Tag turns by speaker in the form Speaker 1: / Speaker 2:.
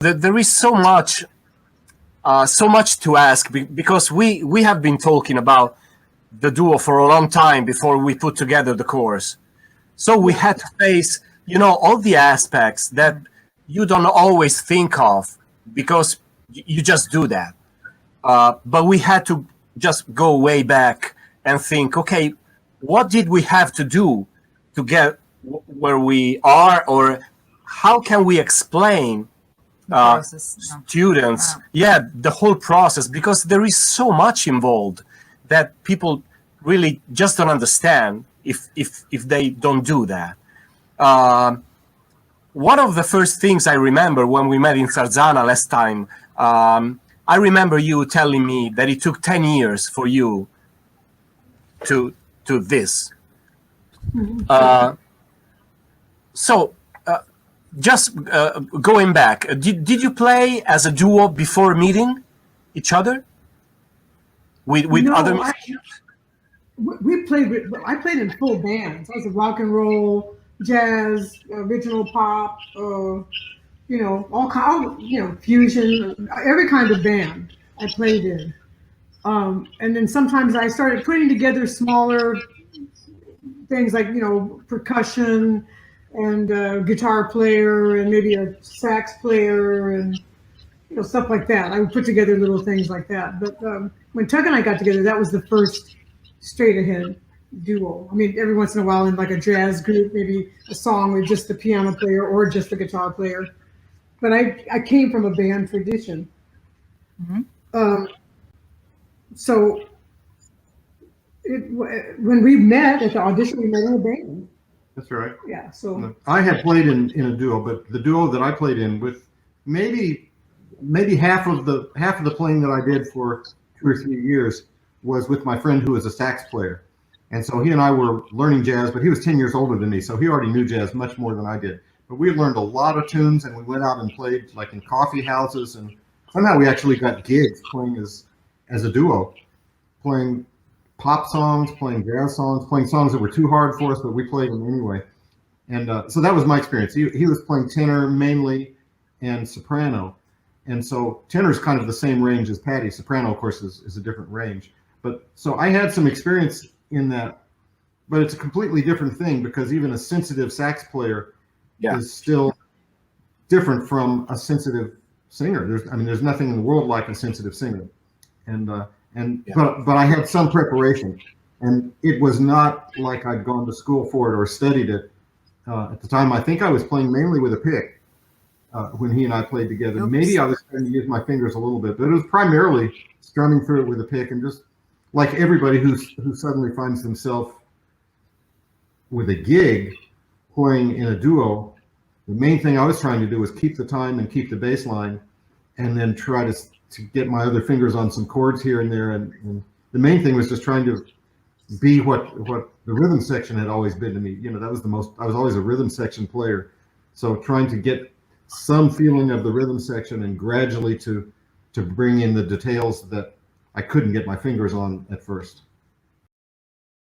Speaker 1: There is so much to ask because we have been talking about the duo for a long time before we put together the course. So we had to face, all the aspects that you don't always think of because you just do that. But we had to just go way back and think, okay, what did we have to do to get where we are, or how can we explain students, the whole process, because there is so much involved that people really just don't understand if they don't do that. One of the first things I remember when we met in Sarzana last time, I remember you telling me that it took 10 years for you to this. Just going back, did you play as a duo before meeting each other with other musicians?
Speaker 2: I played in full bands. I was a rock and roll, jazz, original pop, all kind, fusion, every kind of band I played in. And then sometimes I started putting together smaller things like, percussion and guitar player and maybe a sax player and, stuff like that. I would put together little things like that. But when Tuck and I got together, that was the first straight ahead duo. I mean, every once in a while in like a jazz group, maybe a song with just the piano player or just the guitar player. But I came from a band tradition. Mm-hmm. So when we met at the audition, we met in a band.
Speaker 3: That's right.
Speaker 2: Yeah. So
Speaker 3: I had played in a duo, but the duo that I played in with maybe half of the playing that I did for 2 or 3 years was with my friend who was a sax player. And so he and I were learning jazz, but he was 10 years older than me, so he already knew jazz much more than I did. But we learned a lot of tunes, and we went out and played like in coffee houses, and somehow we actually got gigs playing as a duo, playing pop songs, playing jazz songs, playing songs that were too hard for us, but we played them anyway. And so that was my experience. He was playing tenor mainly and soprano. And so tenor is kind of the same range as Patti. Soprano, of course, is a different range. But so I had some experience in that, but it's a completely different thing because even a sensitive sax player is still different from a sensitive singer. There's nothing in the world like a sensitive singer. But I had some preparation, and it was not like I'd gone to school for it or studied it. At the time, I think I was playing mainly with a pick when he and I played together. Oops. Maybe I was trying to use my fingers a little bit, but it was primarily strumming through it with a pick, and just like everybody who suddenly finds themselves with a gig playing in a duo, the main thing I was trying to do was keep the time and keep the bass line, and then try to get my other fingers on some chords here and there. And the main thing was just trying to be what the rhythm section had always been to me. That was I was always a rhythm section player. So trying to get some feeling of the rhythm section and gradually to bring in the details that I couldn't get my fingers on at first.